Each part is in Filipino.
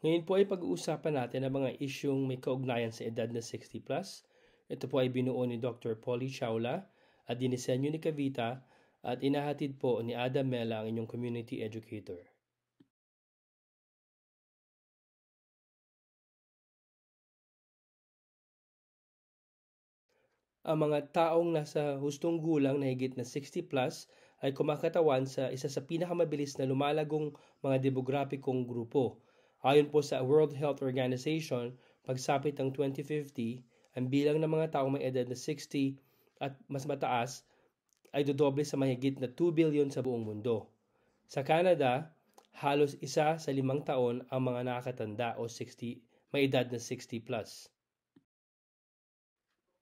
Ngayon po ay pag-uusapan natin ang mga isyung may kaugnayan sa edad na 60+. Ito po ay binuo ni Dr. Polly Chaula at dinisenyo ni Kavita at inahatid po ni Adam Mela ang inyong community educator. Ang mga taong nasa hustong gulang na higit na 60+ ay kumakatawan sa isa sa pinakamabilis na lumalagong mga demograpikong grupo. Ayon po sa World Health Organization, pagsapit ng 2050, ang bilang ng mga taong may edad na 60 at mas mataas ay dodoble sa mahigit na 2 billion sa buong mundo. Sa Canada, halos 1 sa 5 taon ang mga nakakatanda o may edad na 60+.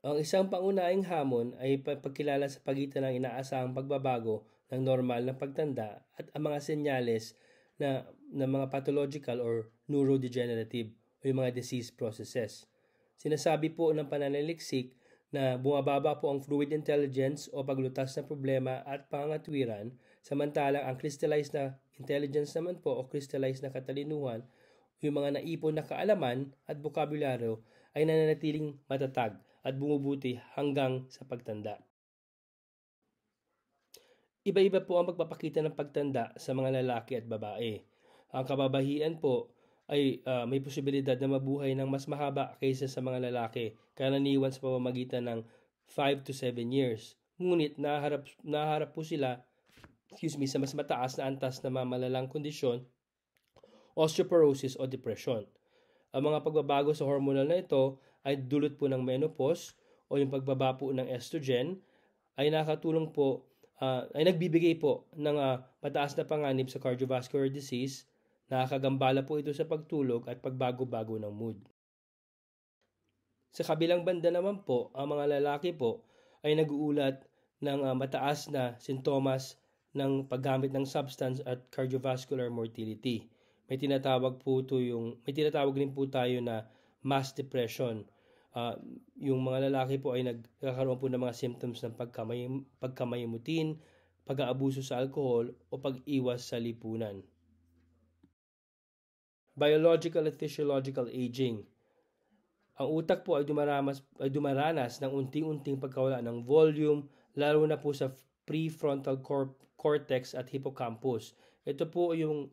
Ang isang pangunahing hamon ay pagkilala sa pagitan ng inaasahang pagbabago ng normal na pagtanda at ang mga senyales na mga pathological or neurodegenerative o yung mga disease processes. Sinasabi po ng pananaliksik na bumababa po ang fluid intelligence o paglutas ng problema at pangangatwiran, samantalang ang crystallized na intelligence naman po o crystallized na katalinuhan, yung mga naipon na kaalaman at bokabularyo ay nananatiling matatag at bumubuti hanggang sa pagtanda. Iba-iba po ang pagpapakita ng pagtanda sa mga lalaki at babae. Ang kababahian po ay may posibilidad na mabuhay ng mas mahaba kaysa sa mga lalaki, karaniwan sa pamamagitan ng 5 to 7 years. Ngunit naharap po sila sa mas mataas na antas na malalang kondisyon, osteoporosis o depression. Ang mga pagbabago sa hormonal na ito ay dulot po ng menopause o yung pagbaba po ng estrogen ay nakatulong po ay nagbibigay po ng mataas na panganib sa cardiovascular disease. Nakakagambala po ito sa pagtulog at pagbago-bago ng mood. Sa kabilang banda naman po, ang mga lalaki po ay nag-uulat ng mataas na sintomas ng paggamit ng substance at cardiovascular mortality. May tinatawag din po tayo na mass depression. Yung mga lalaki po ay nagkakaroon po ng mga symptoms ng pagkamayimutin, pag-aabuso sa alkohol o pag-iwas sa lipunan. Biological at physiological aging. Ang utak po ay dumaranas ng unti-unting pagkawala ng volume, lalo na po sa prefrontal cortex at hippocampus. Ito po yung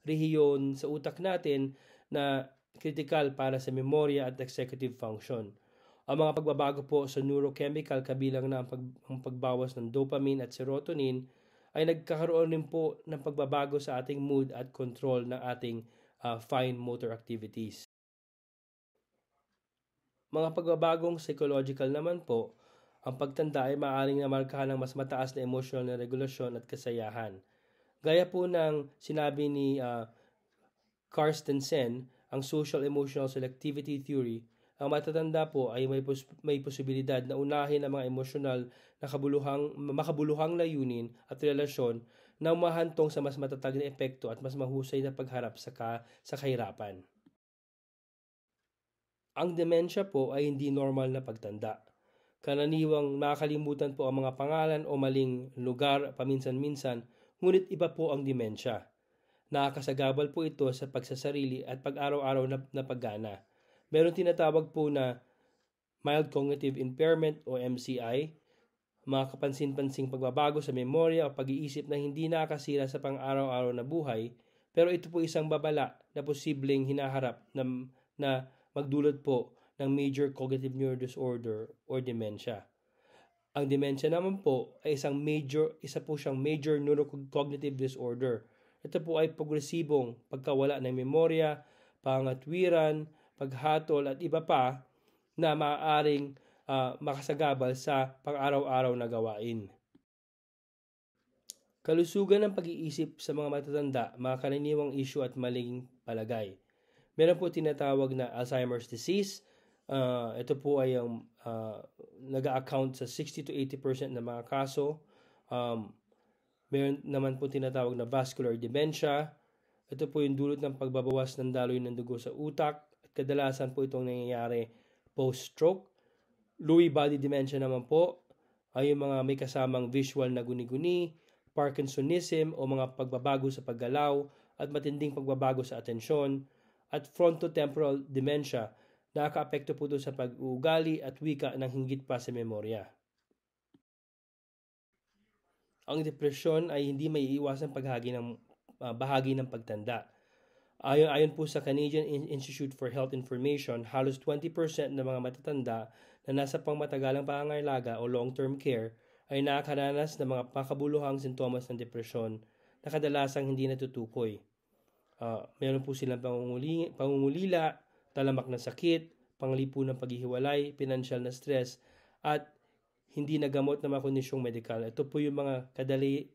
rehiyon sa utak natin na critical para sa memorya at executive function. Ang mga pagbabago po sa neurochemical kabilang na ang pagbawas ng dopamine at serotonin ay nagkakaroon rin po ng pagbabago sa ating mood at control ng ating fine motor activities. Mga pagbabagong psychological naman po, ang pagtanda ay maaaring namarkahan ng mas mataas na emotional na regulasyon at kasayahan. Gaya po ng sinabi ni Carsten Sen, ang social emotional selectivity theory, ang matatanda po ay may posibilidad na unahin ang mga emosyonal na makabuluhang layunin at relasyon na umahantong sa mas matatag na epekto at mas mahusay na pagharap sa kahirapan. Ang demensya po ay hindi normal na pagtanda. Karaniwang nakakalimutan po ang mga pangalan o maling lugar paminsan-minsan, ngunit iba po ang demensya. Nakakasagabal po ito sa pagsasarili at pag-araw-araw na paggana. Meron tinatawag po na mild cognitive impairment o MCI, mga kapansin-pansing pagbabago sa memorya o pag-iisip na hindi nakakasira sa pang-araw-araw na buhay, pero ito po isang babala na posibleng hinaharap na magdulot po ng major cognitive neurodisorder or dementia. Ang dementia naman po ay isa po siyang major neurocognitive disorder. Ito po ay progresibong pagkawala ng memorya, pangatwiran, paghatol at iba pa na maaaring makasagabal sa pang-araw-araw na gawain. Kalusugan ng pag-iisip sa mga matatanda, mga karaniwang issue at maling palagay. Meron po tinatawag na Alzheimer's disease. Ito po ay nag-account sa 60 to 80% ng mga kaso. Meron naman po tinatawag na vascular dementia. Ito po yung dulot ng pagbabawas ng daloy ng dugo sa utak at kadalasan po itong nangyayari post-stroke. Lewy body dementia naman po ay yung mga may kasamang visual na guni-guni, Parkinsonism o mga pagbabago sa paggalaw at matinding pagbabago sa atensyon at frontotemporal dementia. Nakaka-apekto po ito sa pag-uugali at wika ng hinggit pa sa memorya. Ang depresyon ay hindi may iiwasang bahagi ng pagtanda. Ayon po sa Canadian Institute for Health Information, halos 20% ng mga matatanda na nasa pangmatagalang pangangalaga o long-term care ay nakakaranas ng mga makabuluhang sintomas ng depresyon na kadalasang hindi natutukoy. Meron po silang pangungulila, talamak na sakit, panglipunang paghihiwalay, pinansyal na stress, at hindi nagamot na mga kondisyong medikal. Ito po yung mga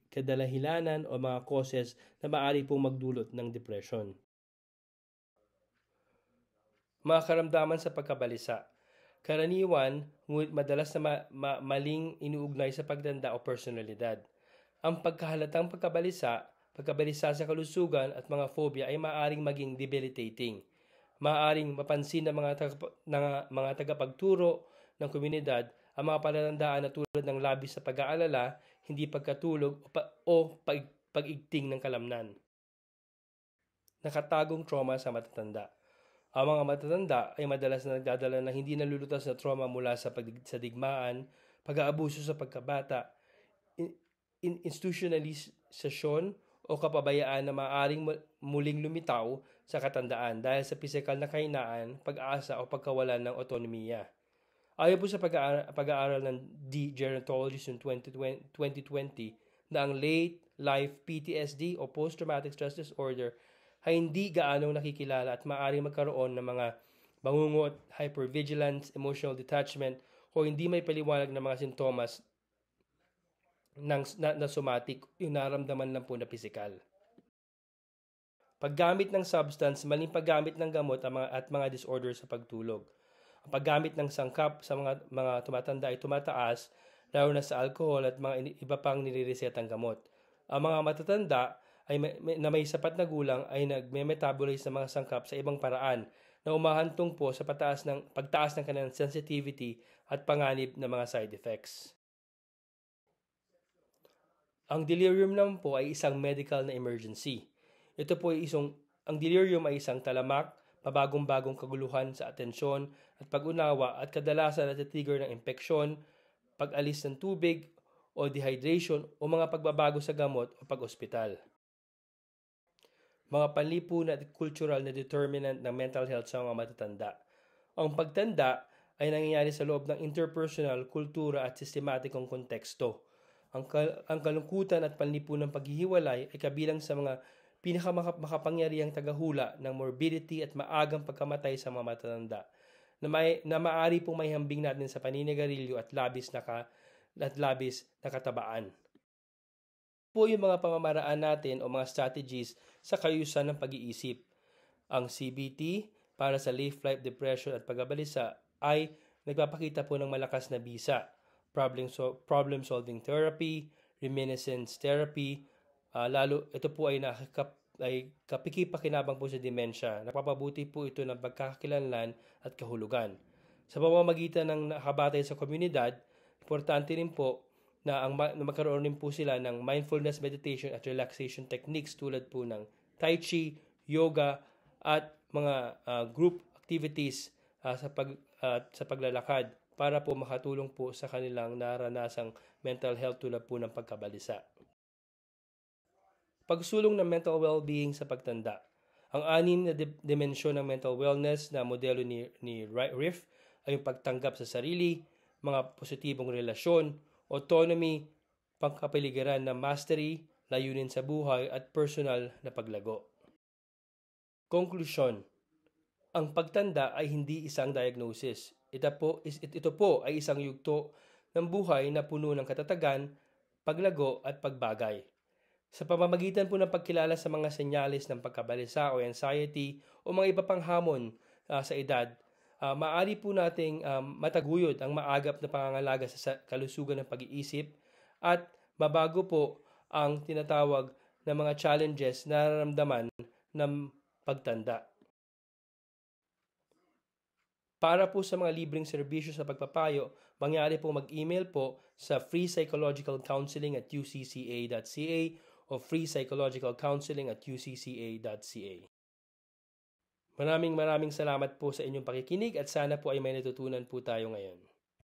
kadalahilanan o mga causes na maaari pong magdulot ng depression. Mga karamdaman sa pagkabalisa. Karaniwan, ngunit madalas na maling inuugnay sa pagtanda o personalidad. Ang pagkahalatang pagkabalisa sa kalusugan at mga phobia ay maaaring maging debilitating. Maaaring mapansin ng mga tagapagturo ng komunidad ang mga palatandaan na tulad ng labis sa pag-aalala, hindi pagkatulog o pag-igting ng kalamnan. Nakatagong trauma sa matatanda. Ang mga matatanda ay madalas na nagdadala ng hindi nalulutas na trauma mula sa digmaan, pag-aabuso sa pagkabata, institutionalisasyon o kapabayaan na maaaring muling lumitaw sa katandaan dahil sa pisikal na kahinaan, pag-asa o pagkawalan ng otonomiya. Ayon po sa pag-aaral ng The Gerontologist in 2020 na ang late life PTSD o post-traumatic stress disorder ay hindi gaanong nakikilala at maaaring magkaroon ng mga bangungot, hypervigilance, emotional detachment o hindi may paliwanag ng mga sintomas na somatic, yung naramdaman lang po na pisikal. Paggamit ng substance, maling paggamit ng gamot at mga disorder sa pagtulog. Ang paggamit ng sangkap sa mga tumatanda ay tumataas, lalo na sa alcohol at mga iba pang niliresetang gamot. Ang mga matatanda na may sapat na gulang ay nagme-metabolize ng mga sangkap sa ibang paraan na umahantong po sa pagtaas ng kanilang sensitivity at panganib na mga side effects. Ang delirium naman po ay isang medical na emergency. Ang delirium ay isang talamak, pabagong-bagong kaguluhan sa atensyon at pag-unawa at kadalasan natitrigger ng impeksyon, pag-alis ng tubig o dehydration o mga pagbabago sa gamot o pag-ospital. Mga panlipunan at cultural na determinant ng mental health sa mga matatanda. Ang pagtanda ay nangyayari sa loob ng interpersonal, kultura at sistematikong konteksto. Ang kalungkutan at panlipunang paghihiwalay ay kabilang sa mga pinakamakapangyarihang tagahula ng morbidity at maagang pagkamatay sa mga matatanda na maaari pong maihambing natin sa paninigarilyo at labis na katabaan. Po yung mga pamamaraan natin o mga strategies sa kayusan ng pag-iisip. Ang CBT para sa late life depression at pagkabalisa ay nagpapakita po ng malakas na bisa. Problem solving therapy, reminiscence therapy, lalo ito po ay kapikipakinabang po sa dementia. Napapabuti po ito ng pagkakakilanlan at kahulugan. Sa pamamagitan ng nakabatay sa komunidad, importante rin po na magkaroon rin po sila ng mindfulness meditation at relaxation techniques tulad po ng Tai Chi, yoga, at mga group activities sa paglalakad para po makatulong po sa kanilang naranasang mental health tulad po ng pagkabalisa. Pagsulong ng mental well-being sa pagtanda. Ang anim na dimensyon ng mental wellness na modelo ni Riff ay yung pagtanggap sa sarili, mga positibong relasyon, autonomy, pangkapaligiran na mastery, layunin sa buhay at personal na paglago. Konklusyon. Ang pagtanda ay hindi isang diagnosis. Ito po ay isang yugto ng buhay na puno ng katatagan, paglago at pagbagay. Sa pamamagitan po ng pagkilala sa mga senyales ng pagkabalisa o anxiety o mga iba pang hamon sa edad, maaari po nating mataguyod ang maagap na pangangalaga sa kalusugan ng pag-iisip at mabago po ang tinatawag na mga challenges na nararamdaman ng pagtanda. Para po sa mga libreng serbisyo sa pagpapayo, mangyari po mag-email po sa freepsychologicalcounseling@ucca.ca o freepsychologicalcounseling@ucca.ca. Maraming salamat po sa inyong pakikinig at sana po ay may natutunan po tayo ngayon.